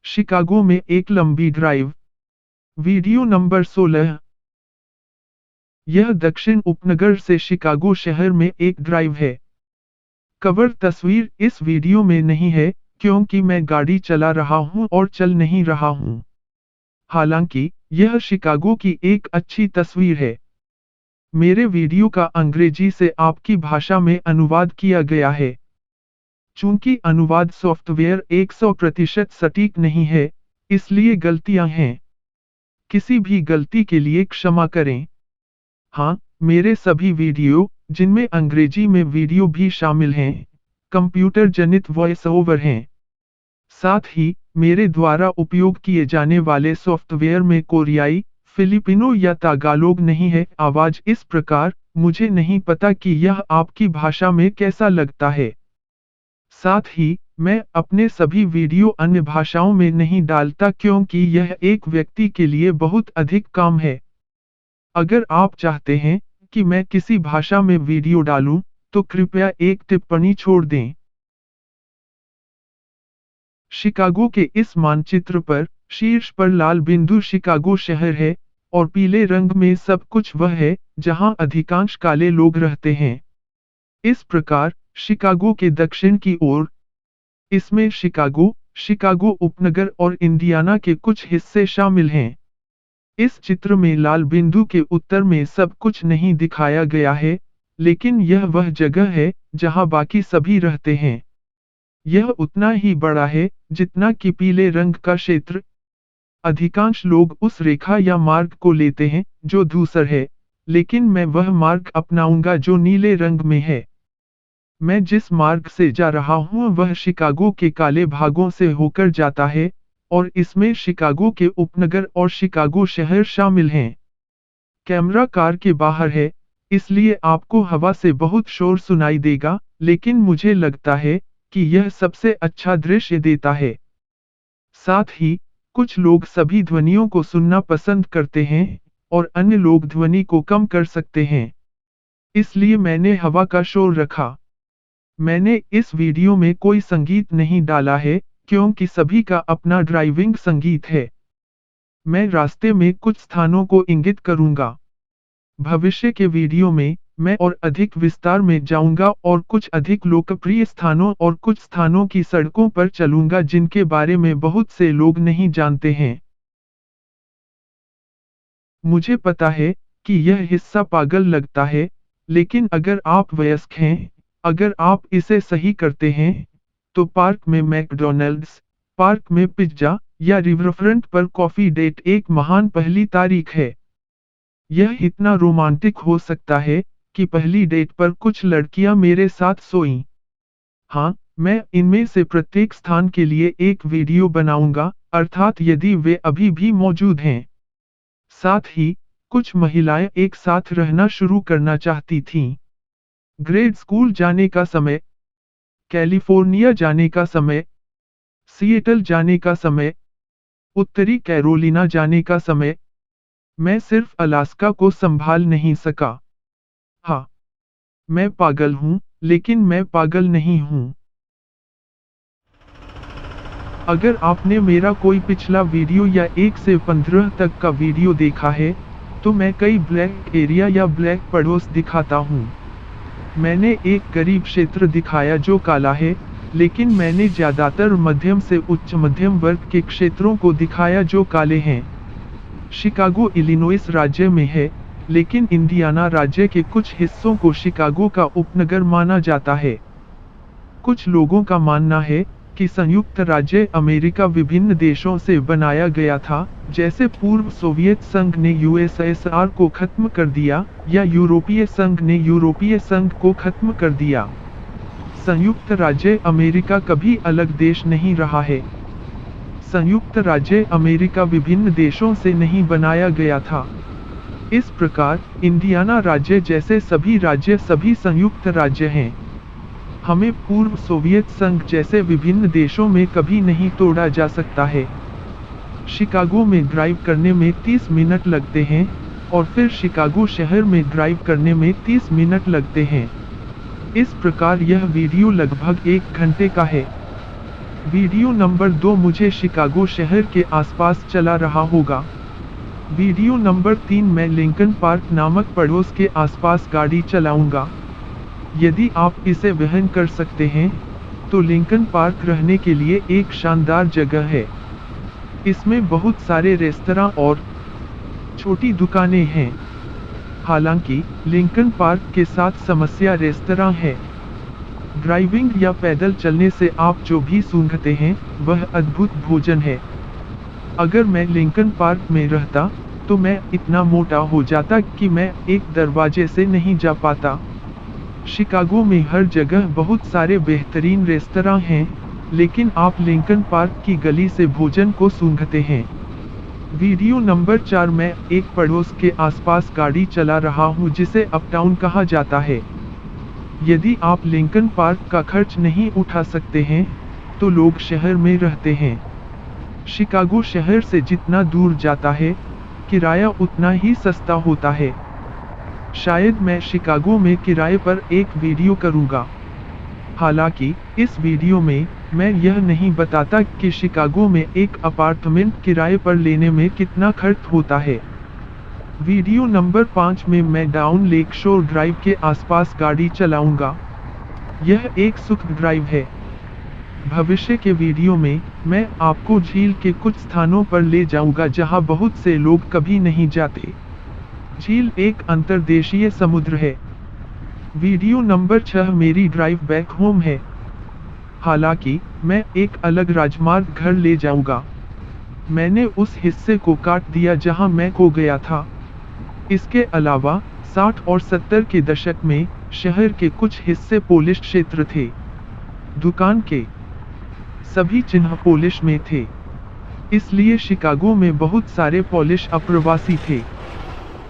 Chicago में एक लंबी ड्राइव। Video number 16। यह दक्षिण उपनगर से शिकागो शहर में एक ड्राइव है। कवर तस्वीर इस वीडियो में नहीं है, क्योंकि मैं गाड़ी चला रहा हूं और चल नहीं रहा हूं। हालांकि, यह शिकागो की एक अच्छी तस्वीर है। मेरे वीडियो का अंग्रेजी से आपकी भाषा में अनुवाद किया गया है। चूंकि अनुवाद सॉफ्टवेयर 100% सटीक नहीं है, इसलिए गलतियां हैं। किसी भी गलती के लिए क्षमा करें। हाँ, मेरे सभी वीडियो, जिनमें अंग्रेजी में वीडियो भी शामिल हैं, कंप्यूटर जनित वॉइस ओवर हैं। साथ ही, मेरे द्वारा उपयोग किए जाने वाले सॉफ्टवेयर में कोरियाई, फिलिपिनो या तागालोग नहीं है। आवाज इस प्रकार, मुझे नहीं पता कि यह आपकी भाषा में कैसा लगता है। साथ ही, मैं अपने सभी वीडियो अन्य भाषाओं में नहीं डालता क्योंकि यह एक व्यक्ति के लिए बहुत अधिक काम है। अगर आप चाहते हैं कि मैं किसी भाषा में वीडियो डालूं, तो कृपया एक टिप्पणी छोड़ दें। शिकागो के इस मानचित्र पर, शीर्ष पर लाल बिंदु शिकागो शहर है, और पीले रंग में सब कुछ वह है, जहां अधिकांश काले लोग रहते हैं। इस प्रकार, शिकागो के दक्षिण की ओर, इसमें शिकागो, शिकागो उपनगर और इंडियाना के कुछ हिस्से शामिल हैं। इस चित्र में लाल बिंदु के उत्तर में सब कुछ नहीं दिखाया गया है, लेकिन यह वह जगह है, जहां बाकी सभी रहते हैं। यह उतना ही बड़ा है, जितना कि पीले रंग का क्षेत्र। अधिकांश लोग उस रेखा या मार्ग को लेते हैं, जो धूसर है, लेकिन मैं वह मार्ग अपनाऊंगा जो नीले रंग में है। मैं जिस मार्ग से जा रहा हूं वह शिकागो के काले भागों से होकर जाता है, और इसमें शिकागो के उपनगर और शिकागो शहर शामिल हैं। कैमरा कार के बाहर है, इसलिए आपको हवा से बहुत शोर सुनाई देगा, लेकिन मुझे लगता है कि यह सबसे अच्छा दृश्य देता है। साथ ही, कुछ लोग सभी ध्वनियों को सुनना पसंद करते हैं, और अन्य लोग ध्वनि को कम कर सकते हैं। इसलिए मैंने हवा का शोर रखा। मैंने इस वीडियो में कोई संगीत नहीं डाला है, क्योंकि सभी का अपना ड्राइविंग संगीत है। मैं रास्ते में कुछ स्थानों को इंगित करूंगा। भविष्य के वीडियो में, मैं और अधिक विस्तार में जाऊंगा और कुछ अधिक लोकप्रिय स्थानों और कुछ स्थानों की सड़कों पर चलूंगा जिनके बारे में बहुत से लोग नहीं जानते हैं। मुझे पता है कि यह हिस्सा पागल लगता है, लेकिन अगर आप वयस्क हैं, अगर आप इसे सही करते हैं, तो पार्क में मैकडॉनल्ड्स, पार्क में पिज्जा, या रिवरफ्रंट पर कॉफी डेट एक महान पहली तारीख है। यह इतना रोमांटिक हो सकता है कि पहली डेट पर कुछ लड़कियां मेरे साथ सोईं। हाँ, मैं इनमें से प्रत्येक स्थान के लिए एक वीडियो बनाऊंगा, अर्थात यदि वे अभी भी मौजूद हैं। साथ ही, कुछ महिलाएं एक साथ रहना शुरू करना चाहती थीं। ग्रेड स्कूल जाने का समय, कैलिफोर्निया जाने का समय, सिएटल जाने का समय, उत्तरी कैरोलिना जाने का समय। मैं सिर्फ अलास्का को संभाल नहीं सका। हाँ, मैं पागल हूँ, लेकिन मैं पागल नहीं हूँ। अगर आपने मेरा कोई पिछला वीडियो या 1 से 15 तक का वीडियो देखा है, तो मैं कई ब्लैक एरिया या ब्लैक पड़ोस दिखाता हूँ। मैंने एक गरीब क्षेत्र दिखाया जो काला है, लेकिन मैंने ज्यादातर मध्यम से उच्च मध्यम वर्ग के क्षेत्रों को दिखाया जो काले हैं। शिकागो इलिनोइस राज्य में है, लेकिन इंडियाना राज्य के कुछ हिस्सों को शिकागो का उपनगर माना जाता है। कुछ लोगों का मानना है कि संयुक्त राज्य अमेरिका विभिन्न देशों से बनाया गया था, जैसे पूर्व सोवियत संघ ने यूएसएसआर को खत्म कर दिया, या यूरोपीय संघ ने यूरोपीय संघ को खत्म कर दिया। संयुक्त राज्य अमेरिका कभी अलग देश नहीं रहा है। संयुक्त राज्य अमेरिका विभिन्न देशों से नहीं बनाया गया था। इस प्रकार, इंडियाना राज्य जैसे सभी राज्य सभी संयुक्त राज्य हैं। हमें पूर्व सोवियत संघ जैसे विभिन्न देशों में कभी नहीं तोड़ा जा सकता है। शिकागो में ड्राइव करने में 30 मिनट लगते हैं, और फिर शिकागो शहर में ड्राइव करने में 30 मिनट लगते हैं। इस प्रकार यह वीडियो लगभग 1 घंटे का है। वीडियो नंबर 2 मुझे शिकागो शहर के आसपास चला रहा होगा। वीडियो नंबर 3 मैं लिंकन पार्क नामक पड़ोस के आसपास गाड़ी चलाऊंगा। यदि आप इसे वहन कर सकते हैं, तो लिंकन पार्क रहने के लिए एक शानदार जगह है। इसमें बहुत सारे रेस्तरां और छोटी दुकानें हैं। हालांकि, लिंकन पार्क के साथ समस्या रेस्तरां है। ड्राइविंग या पैदल चलने से आप जो भी सूंघते हैं, वह अद्भुत भोजन है। अगर मैं लिंकन पार्क में रहता, तो मैं इतना मोटा हो जाता कि मैं एक दरवाजे से नहीं जा पाता। शिकागो में हर जगह बहुत सारे बेहतरीन रेस्तरां हैं, लेकिन आप लिंकन पार्क की गली से भोजन को सूंघते हैं। वीडियो नंबर 4 मैं एक पड़ोस के आसपास गाड़ी चला रहा हूं जिसे अपटाउन कहा जाता है। यदि आप लिंकन पार्क का खर्च नहीं उठा सकते हैं, तो लोग शहर में रहते हैं। शिकागो शहर से जितना दूर जाता है, किराया उतना ही सस्ता होता है। शायद मैं शिकागो में किराए पर एक वीडियो करूंगा। हालांकि, इस वीडियो में मैं यह नहीं बताता कि शिकागो में एक अपार्टमेंट किराए पर लेने में कितना खर्च होता है। वीडियो नंबर 5 में मैं डाउन लेक शोर ड्राइव के आसपास गाड़ी चलाऊंगा। यह एक सुख ड्राइव है। भविष्य के वीडियो में मैं आपको झील के कुछ स्थानों पर ले जाऊंगा जहां बहुत से लोग कभी नहीं जाते। झील एक अंतर्देशीय समुद्र है। वीडियो नंबर 6 मेरी ड्राइव बैक होम है। हालांकि, मैं एक अलग राजमार्ग घर ले जाऊंगा। मैंने उस हिस्से को काट दिया जहां मैं खो गया था। इसके अलावा 60 और 70 के दशक में शहर के कुछ हिस्से पोलिश क्षेत्र थे। दुकान के सभी चिन्ह पोलिश में थे। इसलिए शिकागो में बहुत सारे पोलिश अप्रवासी थे।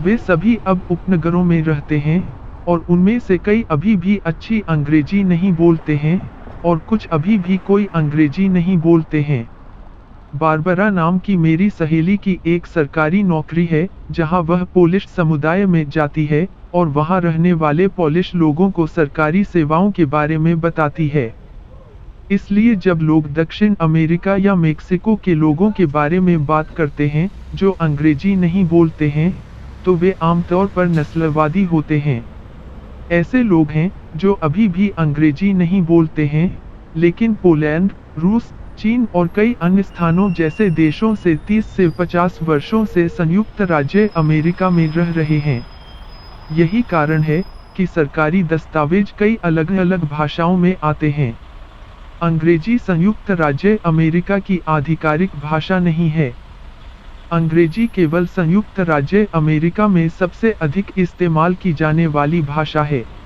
वे सभी अब उपनगरों में रहते हैं, और उनमें से कई अभी भी अच्छी अंग्रेजी नहीं बोलते हैं, और कुछ अभी भी कोई अंग्रेजी नहीं बोलते हैं। बारबरा नाम की मेरी सहेली की एक सरकारी नौकरी है, जहां वह पोलिश समुदाय में जाती है और वहां रहने वाले पोलिश लोगों को सरकारी सेवाओं के बारे में बताती है। इसलिए जब लोग दक्षिण अमेरिका या मेक्सिको के लोगों के बारे में बात करते हैं, जो अंग्रेजी नहीं बोलते हैं, तो वे आमतौर पर नस्लवादी होते हैं। ऐसे लोग हैं, जो अभी भी अंग्रेजी नहीं बोलते हैं, लेकिन पोलैंड, रूस, चीन और कई अन्य स्थानों जैसे देशों से 30 से 50 वर्षों से संयुक्त राज्य अमेरिका में रह रहे हैं। यही कारण है कि सरकारी दस्तावेज कई अलग-अलग भाषाओं में आते हैं। अंग्रेजी संयुक्त राज्य अमेरिका की आधिकारिक भाषा नहीं है। अंग्रेजी केवल संयुक्त राज्य अमेरिका में सबसे अधिक इस्तेमाल की जाने वाली भाषा है।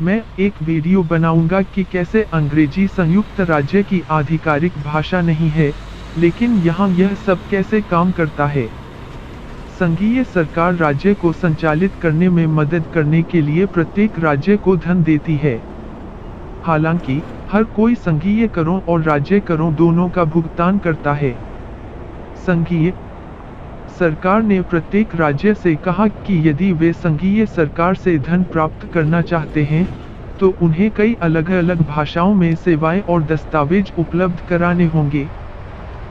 मैं एक वीडियो बनाऊंगा कि कैसे अंग्रेजी संयुक्त राज्य की आधिकारिक भाषा नहीं है, लेकिन यहाँ यह सब कैसे काम करता है। संघीय सरकार राज्य को संचालित करने में मदद करने के लिए प्रत्येक राज्य को धन देती है। हालांकि, हर कोई संघीय करों और राज्य करों दोनों का भुगतान करता है। संघीय सरकार ने प्रत्येक राज्य से कहा कि यदि वे संघीय सरकार से धन प्राप्त करना चाहते हैं, तो उन्हें कई अलग-अलग भाषाओं में सेवाएं और दस्तावेज उपलब्ध कराने होंगे।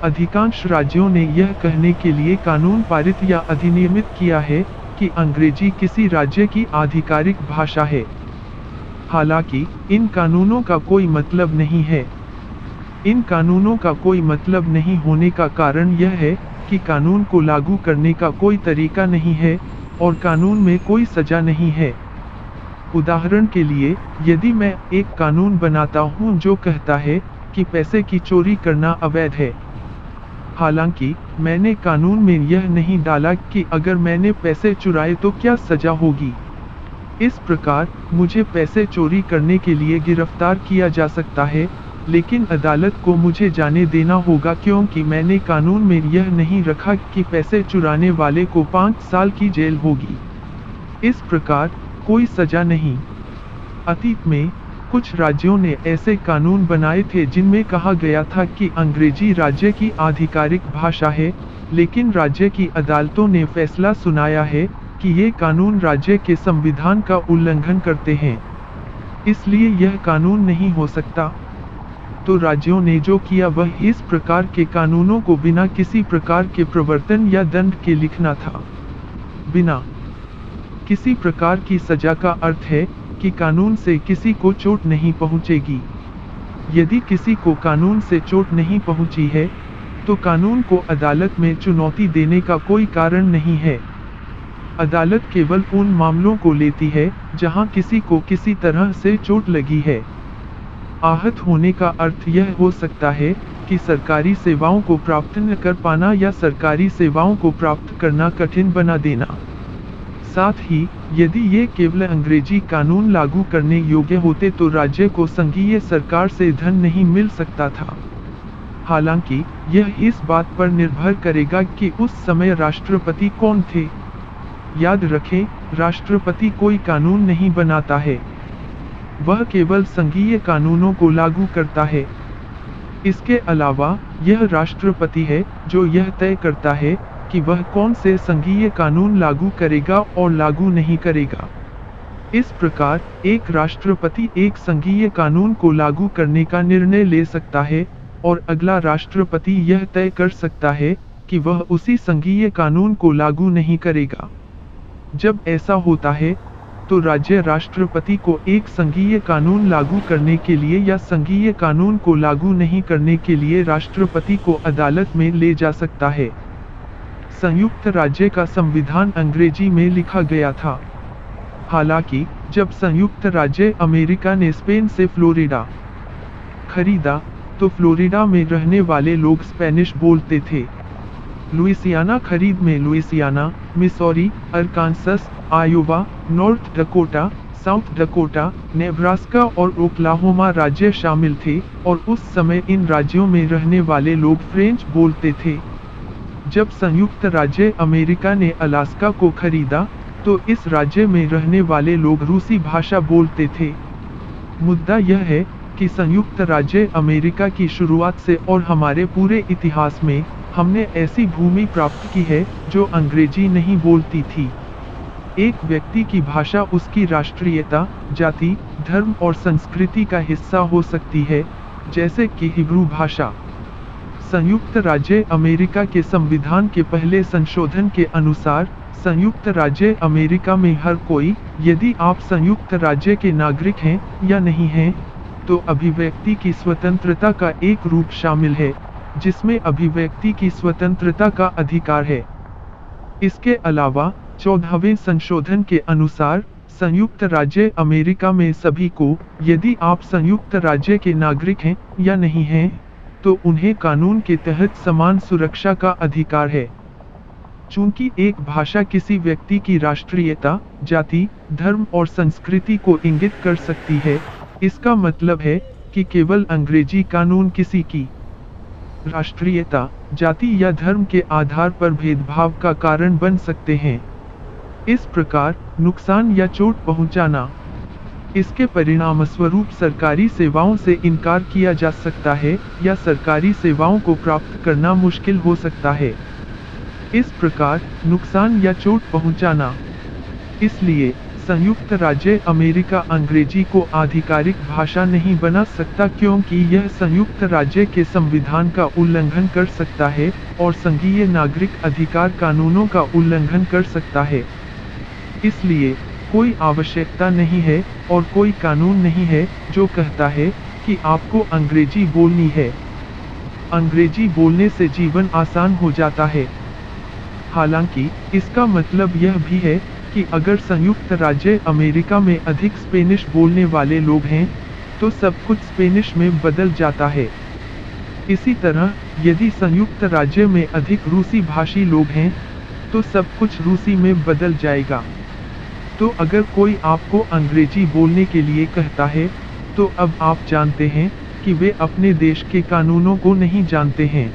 अधिकांश राज्यों ने यह कहने के लिए कानून पारित या अधिनियमित किया है कि अंग्रेजी किसी राज्य की आधिकारिक भाषा है। हालांकि, इन कानूनों का कोई मतलब नहीं है। इन कानूनों का कोई मतलब नहीं होने का कारण यह है कि कानून को लागू करने का कोई तरीका नहीं है, और कानून में कोई सजा नहीं है। उदाहरण के लिए, यदि मैं एक कानून बनाता हूं जो कहता है कि पैसे की चोरी करना अवैध है। हालांकि, मैंने कानून में यह नहीं डाला कि अगर मैंने पैसे चुराए तो क्या सजा होगी। इस प्रकार, मुझे पैसे चोरी करने के लिए गिरफ्तार किया जा सकता है, लेकिन अदालत को मुझे जाने देना होगा क्योंकि मैंने कानून में यह नहीं रखा कि पैसे चुराने वाले को 5 साल की जेल होगी। इस प्रकार, कोई सजा नहीं। अतीत में, कुछ राज्यों ने ऐसे कानून बनाए थे जिनमें कहा गया था कि अंग्रेजी राज्य की आधिकारिक भाषा है, लेकिन राज्य की अदालतों ने फैसला सुनाया है कि ये कानून राज्य के संविधान का उल्लंघन करते हैं। इसलिए यह कानून नहीं हो सकता। तो राज्यों ने जो किया वह इस प्रकार के कानूनों को बिना किसी प्रकार के प्रवर्तन या दंड के लिखना था। बिना किसी प्रकार की सजा का अर्थ है कि कानून से किसी को चोट नहीं पहुंचेगी। यदि किसी को कानून से चोट नहीं पहुंची है, तो कानून को अदालत में चुनौती देने का कोई कारण नहीं है। अदालत केवल उन मामलों को लेती है जहां किसी को किसी तरह से चोट लगी है। आहत होने का अर्थ यह हो सकता है कि सरकारी सेवाओं को प्राप्त न कर पाना या सरकारी सेवाओं को प्राप्त करना कठिन बना देना। साथ ही, यदि ये केवल अंग्रेजी कानून लागू करने योग्य होते तो राज्य को संघीय सरकार से धन नहीं मिल सकता था। हालांकि, यह इस बात पर निर्भर करेगा कि उस समय राष्ट्रपति कौन थे। याद रखें, राष्ट्रपति कोई कानून नहीं बनाता है। वह केवल संघीय कानूनों को लागू करता है। इसके अलावा, यह राष्ट्रपति है जो यह तय करता है कि वह कौन से संघीय कानून लागू करेगा और लागू नहीं करेगा। इस प्रकार, एक राष्ट्रपति एक संघीय कानून को लागू करने का निर्णय ले सकता है और अगला राष्ट्रपति यह तय कर सकता है कि वह उसी संघीय कानून को लागू नहीं करेगा। जब ऐसा होता है, तो राज्य राष्ट्रपति को एक संघीय कानून लागू करने के लिए या संघीय कानून को लागू नहीं करने के लिए राष्ट्रपति को अदालत में ले जा सकता है। संयुक्त राज्य का संविधान अंग्रेजी में लिखा गया था। हालांकि, जब संयुक्त राज्य अमेरिका ने स्पेन से फ्लोरिडा खरीदा, तो फ्लोरिडा में रहने वाले लोग स्पेनिश बोलते थे। लुइसियाना खरीद में Louisiana, Missouri, Arkansas, Iowa, North Dakota, South Dakota, Nebraska और ओक्लाहोमा राज्य शामिल थे और उस समय इन राज्यों में रहने वाले लोग फ्रेंच बोलते थे। जब संयुक्त राज्य अमेरिका ने अलास्का को खरीदा, तो इस राज्य में रहने वाले लोग रूसी भाषा बोलते थे। मुद्दा यह है कि संयुक्त राज्य अमेरिका की शुरुआत से और हमारे पूरे इतिहास में, हमने ऐसी भूमि प्राप्त की है जो अंग्रेजी नहीं बोलती थी। एक व्यक्ति की भाषा उसकी राष्ट्रीयता, जाति, धर्म और संस्कृति का हिस्सा हो सकती है, जैसे कि हिब्रू भाषा। संयुक्त राज्य अमेरिका के संविधान के पहले संशोधन के अनुसार, संयुक्त राज्य अमेरिका में हर कोई, यदि आप संयुक्त राज्य के नागरिक हैं या नहीं हैं, तो अभिव्यक्ति की स्वतंत्रता का एक रूप शामिल है, जिसमें अभिव्यक्ति की स्वतंत्रता का अधिकार है। इसके अलावा, 14वें संशोधन के अनुसार, संयुक्त राज्य अमेरिका में सभी को, यदि आप संयुक्त राज्य के नागरिक हैं या नहीं हैं, तो उन्हें कानून के तहत समान सुरक्षा का अधिकार है। चूंकि एक भाषा किसी व्यक्ति की राष्ट्रीयता, जाति, धर्म और संस्कृति को इंगित कर सकती है, इसका मतलब है कि केवल अंग्रेजी कानून किसी की राष्ट्रीयता, जाति या धर्म के आधार पर भेदभाव का कारण बन सकते हैं। इस प्रकार, नुकसान या चोट पहुंचाना, इसके परिणामस्वरूप सरकारी सेवाओं से इनकार किया जा सकता है या सरकारी सेवाओं को प्राप्त करना मुश्किल हो सकता है। इस प्रकार, नुकसान या चोट पहुंचाना। इसलिए, संयुक्त राज्य अमेरिका अंग्रेजी को आधिकारिक भाषा नहीं बना सकता क्योंकि यह संयुक्त राज्य के संविधान का उल्लंघन कर सकता है और संघीय नागरिक अधिकार कानूनों का उल्लंघन कर सकता है। इसलिए, कोई आवश्यकता नहीं है और कोई कानून नहीं है जो कहता है कि आपको अंग्रेजी बोलनी है। अंग्रेजी बोलने से जीवन आसान हो जाता है। हालांकि, इसका मतलब यह भी है कि अगर संयुक्त राज्य अमेरिका में अधिक स्पेनिश बोलने वाले लोग हैं, तो सब कुछ स्पेनिश में बदल जाता है। इसी तरह, यदि संयुक्त राज्य में अधिक रूसी भाषी लोग हैं, तो सब कुछ रूसी में बदल जाएगा। तो अगर कोई आपको अंग्रेजी बोलने के लिए कहता है, तो अब आप जानते हैं कि वे अपने देश के कानूनों को नहीं जानते हैं।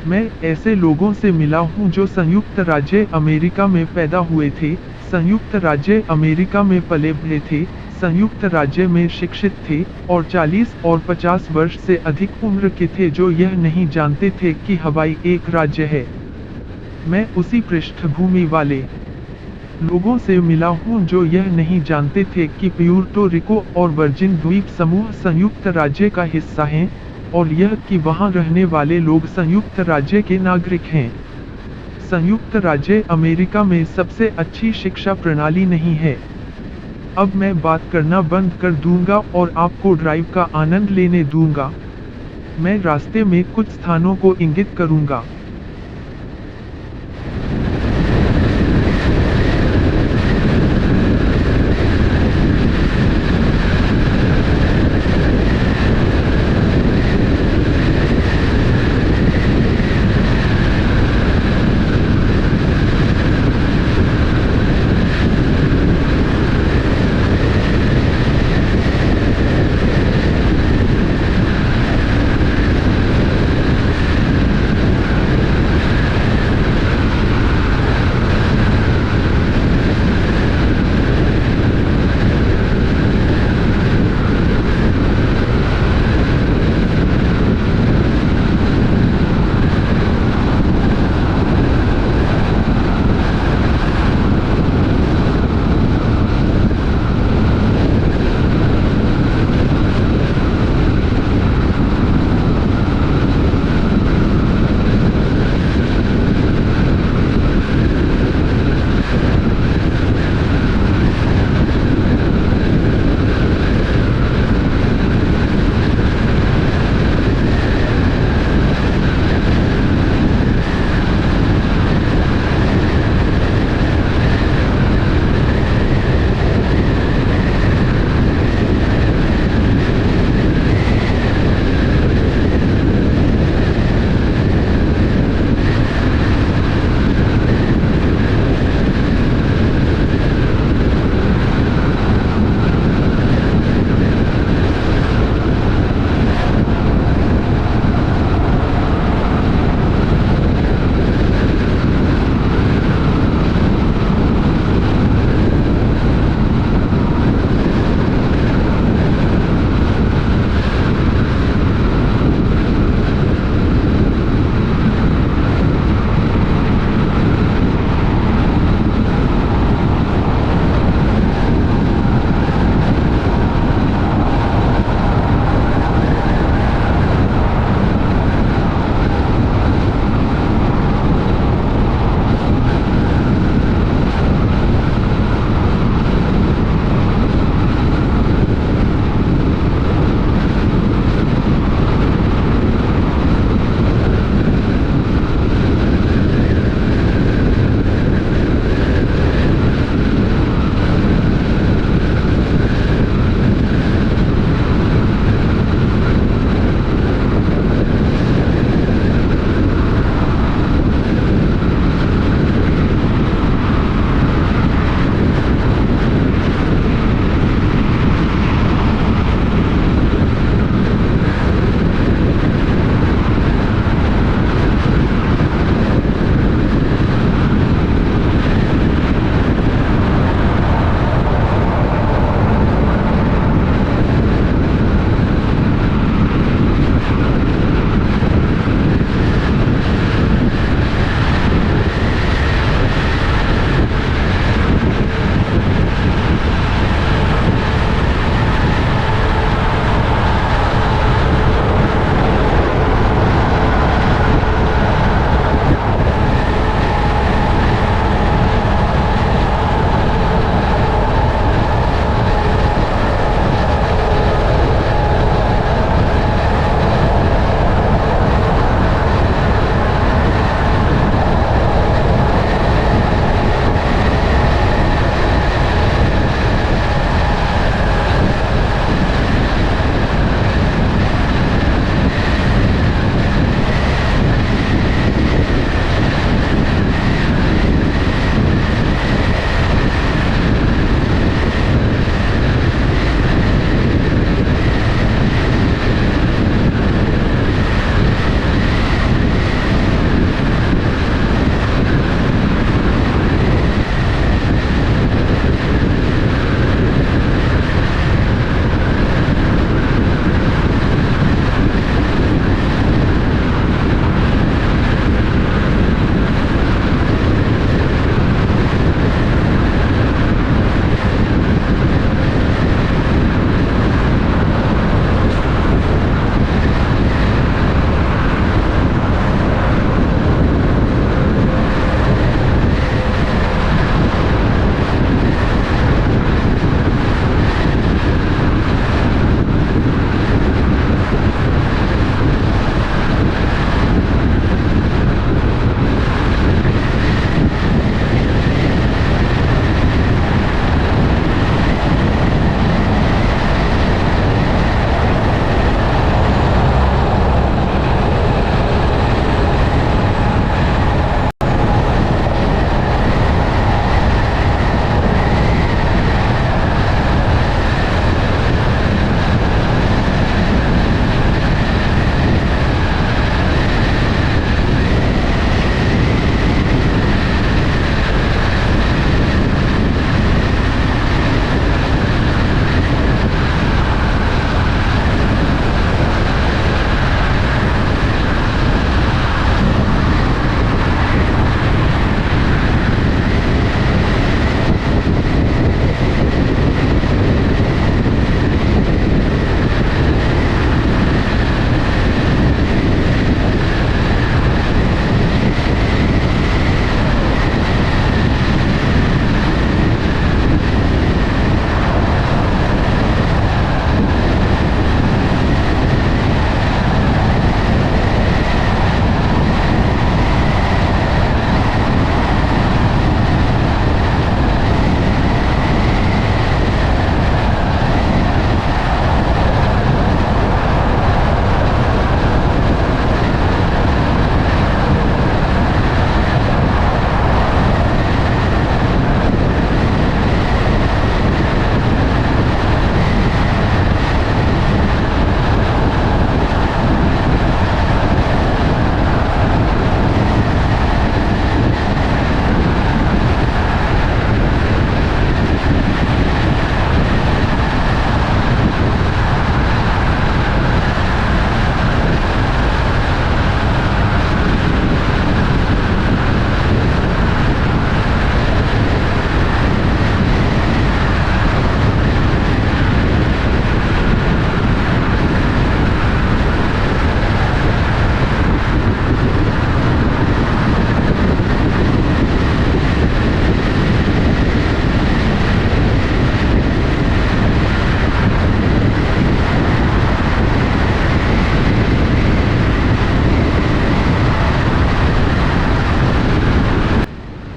मैं ऐसे लोगों से मिला हूं जो संयुक्त राज्य अमेरिका में पैदा हुए थे, संयुक्त राज्य अमेरिका में पले बढ़े थे, संयुक्त राज्य में शिक्षित थे और 40 और 50 वर्ष से अधिक उम्र के थे जो यह नहीं जानते थे कि हवाई एक राज्य है। मैं उसी पृष्ठभूमि वाले लोगों से मिला हूं जो यह नहीं जानते थे कि प्यूर्टो रिको और वर्जिन द्वीप समूह संयुक्त राज्य का हिस्सा हैं, और यह कि वहां रहने वाले लोग संयुक्त राज्य के नागरिक हैं। संयुक्त राज्य अमेरिका में सबसे अच्छी शिक्षा प्रणाली नहीं है। अब मैं बात करना बंद कर दूंगा और आपको ड्राइव का आनंद लेने दूंगा। मैं रास्ते में कुछ स्थानों को इंगित करूंगा।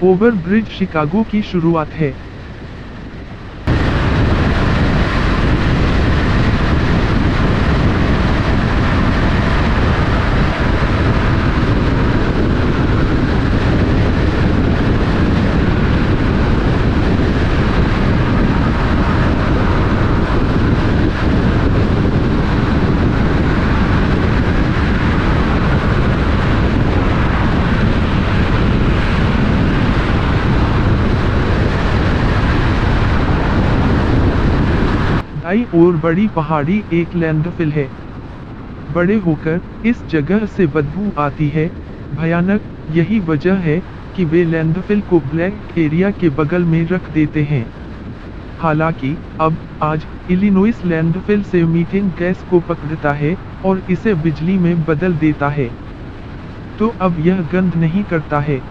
ओवरब्रिज शिकागो की शुरुआत है। दाईं ओर बड़ी पहाड़ी एक लैंडफिल है। बड़े होकर इस जगह से बदबू आती है, भयानक, यही वजह है कि वे लैंडफिल को ब्लैक एरिया के बगल में रख देते हैं। हालांकि अब आज इलिनोइस लैंडफिल से मीथेन गैस को पकड़ता है और इसे बिजली में बदल देता है। तो अब यह गंध नहीं करता है।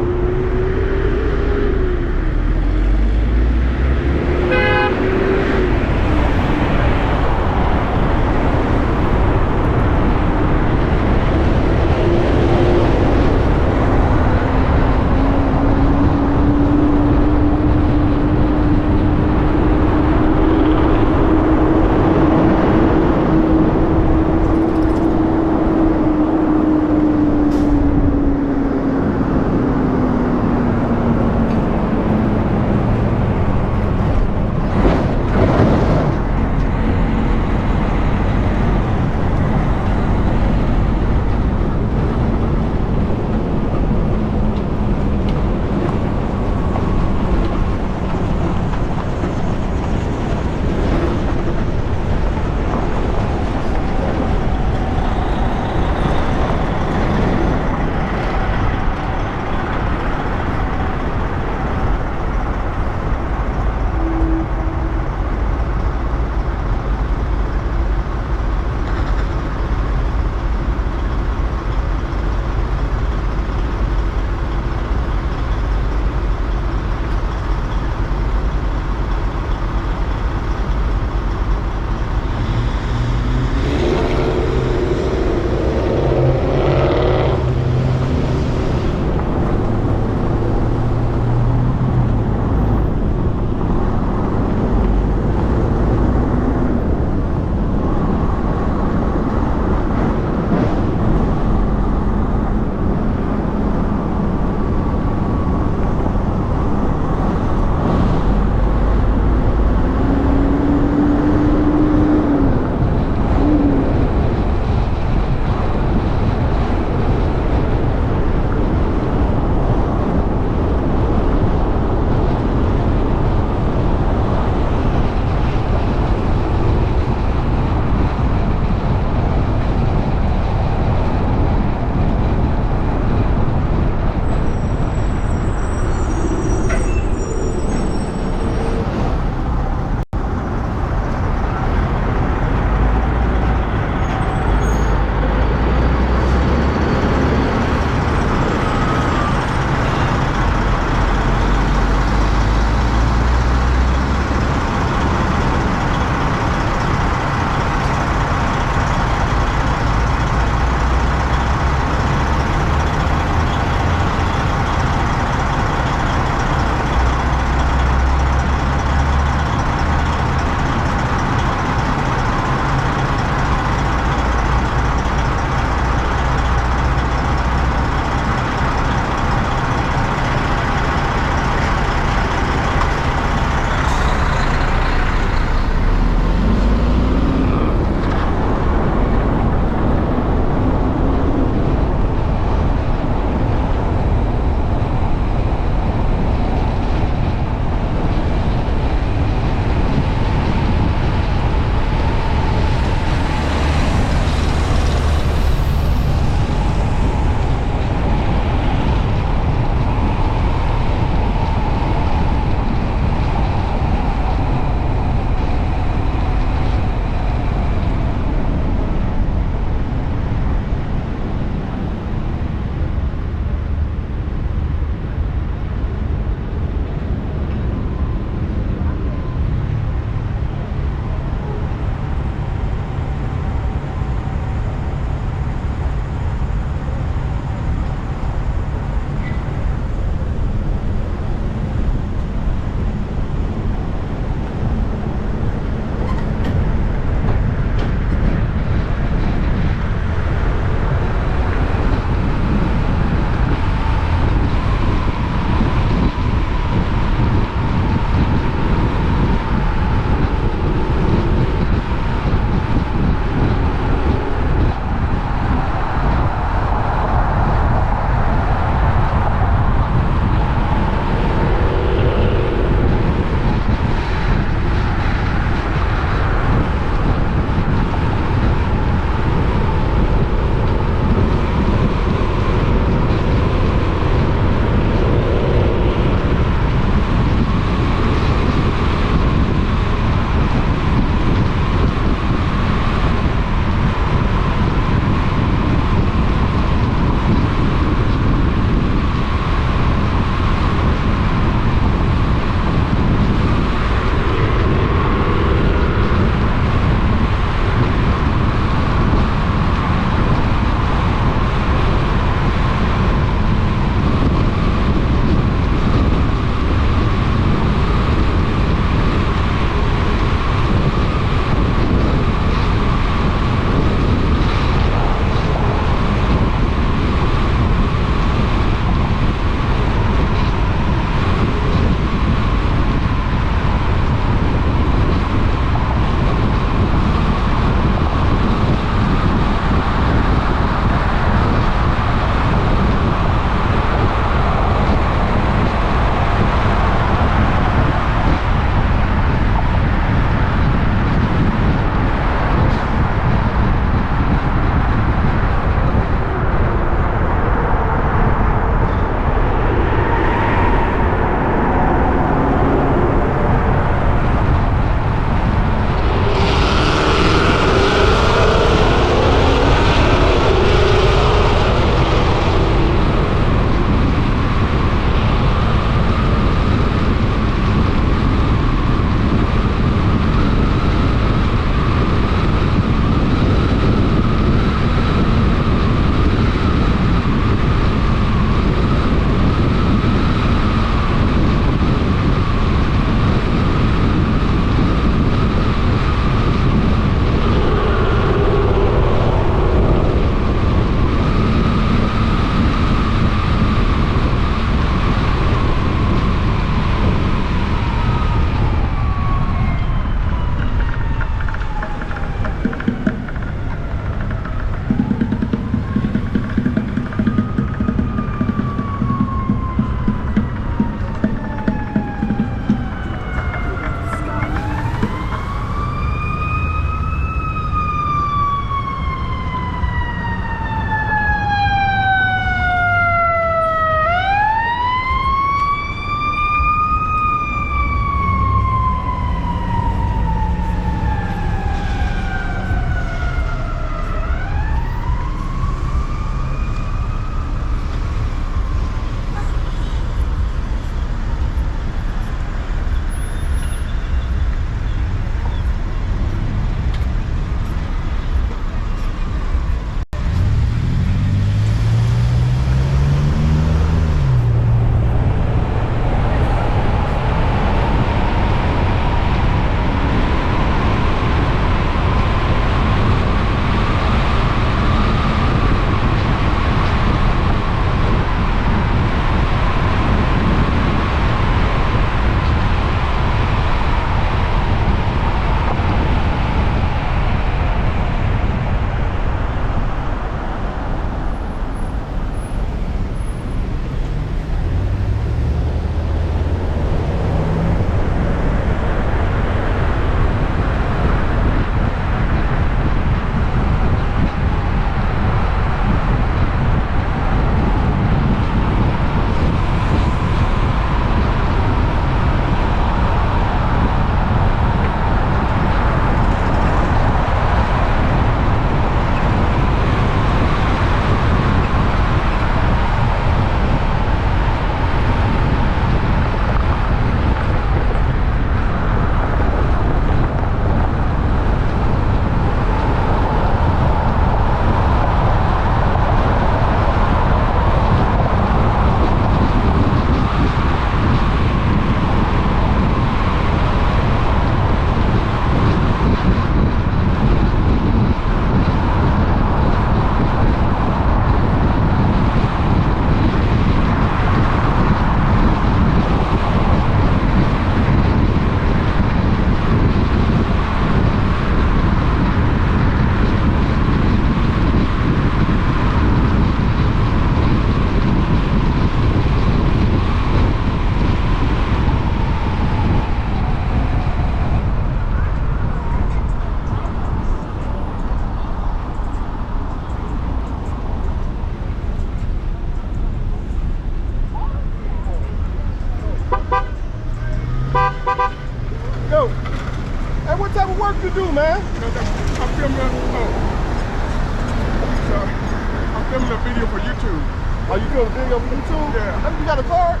for YouTube. Are you doing a video for YouTube? Yeah. You got a card?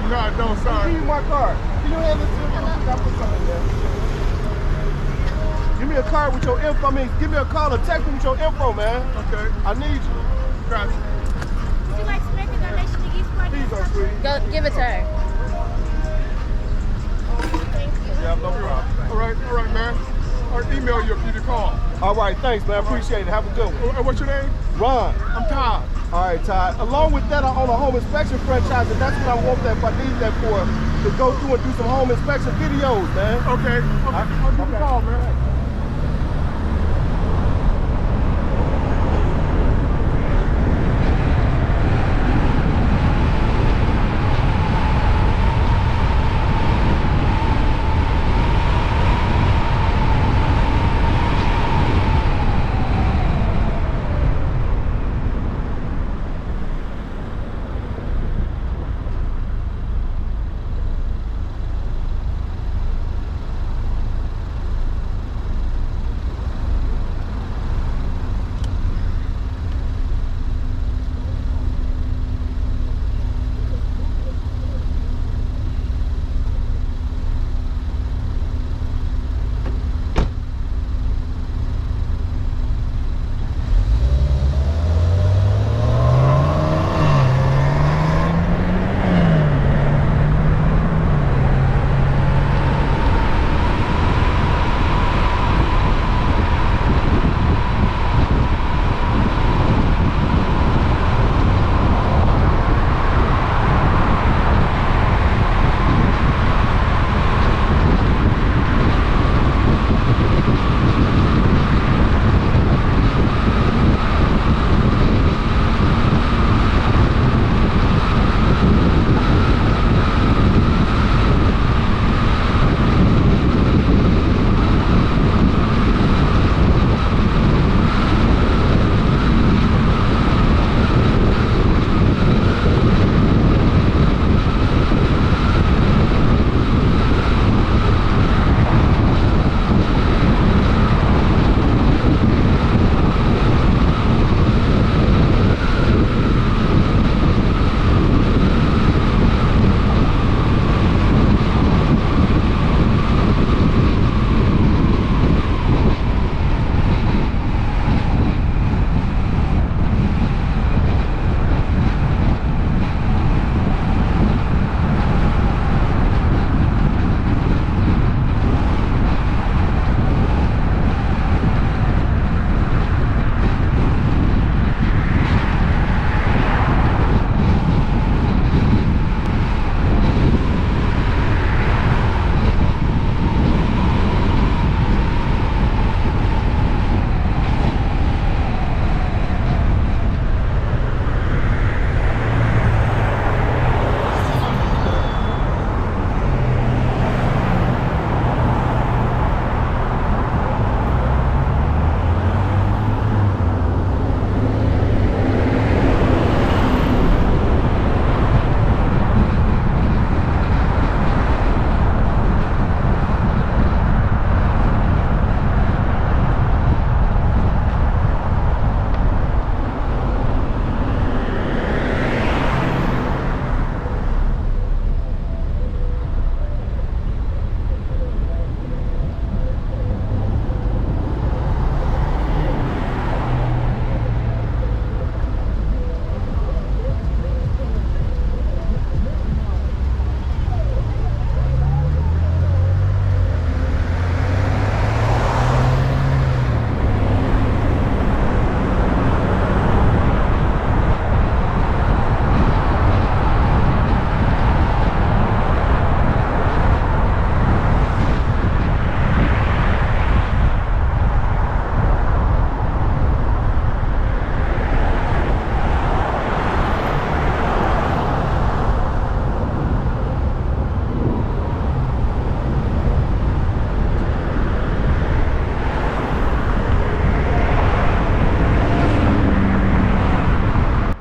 No, I don't, Let me sorry. give you my card. Can you hand it to me? I'll put something in there. Give me a card with your info. I mean, give me a call or text me with your info, man. Okay. I need you. Gotcha. Would you like to make a donation to Geese Party? Here you go, sweetie. Go, give it to her. Thank you. Yeah, no problem. All right, man. I'll email you if you need to call. All right, thanks, man. Appreciate it. Have a good one. What's your name? Ron. I'm Todd. All right, Todd. Along with that, I own a home inspection franchise, and that's what I want that if I need that for, to go through and do some home inspection videos, man. Okay. I'll give you a call, man.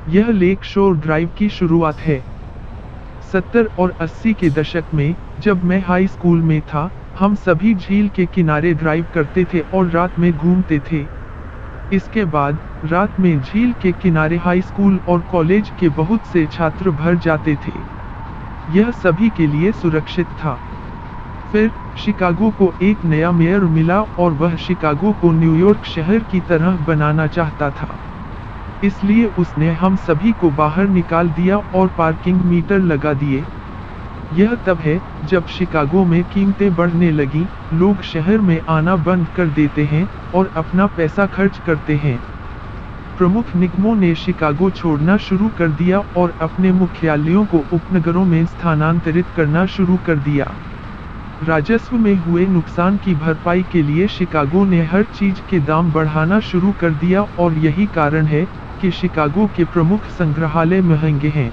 यह lake शोर drive की शुरुआत है। 70 और 80 के दशक में, जब मैं हाई स्कूल में था, हम सभी झील के किनारे ड्राइव करते थे और रात में घूमते थे। इसके बाद रात में झील के किनारे हाई स्कूल और कॉलेज के बहुत से छात्र भर जाते थे। यह सभी के लिए सुरक्षित था। फिर शिकागो को एक नया मेयर मिला और वह शिकागो को न्यूयॉर्क शहर की तरह बनाना चाहता था। इसलिए उसने हम सभी को बाहर निकाल दिया और पार्किंग मीटर लगा दिए। यह तब है जब शिकागो में कीमतें बढ़ने लगी, लोग शहर में आना बंद कर देते हैं और अपना पैसा खर्च करते हैं। प्रमुख निगमों ने शिकागो छोड़ना शुरू कर दिया और अपने मुख्यालयों को उपनगरों में स्थानांतरित करना शुरू कर दिया। राजस्व में हुए नुकसान की भरपाई के लिए शिकागो ने हर चीज के दाम बढ़ाना शुरू कर दिया और यही कारण है कि शिकागो के प्रमुख संग्रहालय महंगे हैं।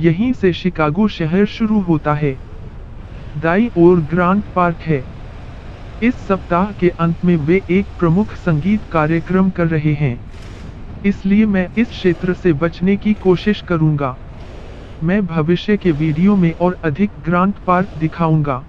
यहीं से शिकागो शहर शुरू होता है। दाईं ओर ग्रांट पार्क है। इस सप्ताह के अंत में वे एक प्रमुख संगीत कार्यक्रम कर रहे हैं, इसलिए मैं इस क्षेत्र से बचने की कोशिश करूंगा। मैं भविष्य के वीडियो में और अधिक ग्रांट पार्क दिखाऊंगा।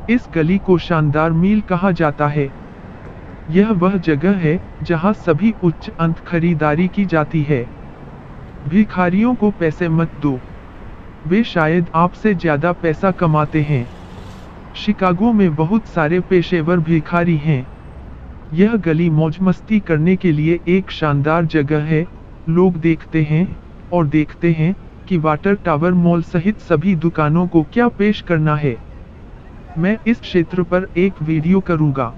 इस गली को शानदार मील कहा जाता है। यह वह जगह है जहां सभी उच्च अंत खरीदारी की जाती है। भिखारियों को पैसे मत दो। वे शायद आपसे ज्यादा पैसा कमाते हैं। शिकागो में बहुत सारे पेशेवर भिखारी हैं। यह गली मौज मस्ती करने के लिए एक शानदार जगह है। लोग देखते हैं और देखते हैं कि वाटर टावर मॉल सहित सभी दुकानों को क्या पेश करना है। मैं इस क्षेत्र पर एक वीडियो करूंगा।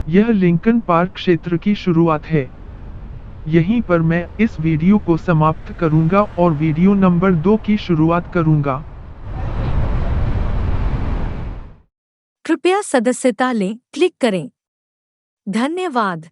यह लिंकन पार्क क्षेत्र की शुरुआत है। यहीं पर मैं इस वीडियो को समाप्त करूंगा और वीडियो नंबर 2 की शुरुआत करूंगा। कृपया सदस्यता लें, क्लिक करें। धन्यवाद।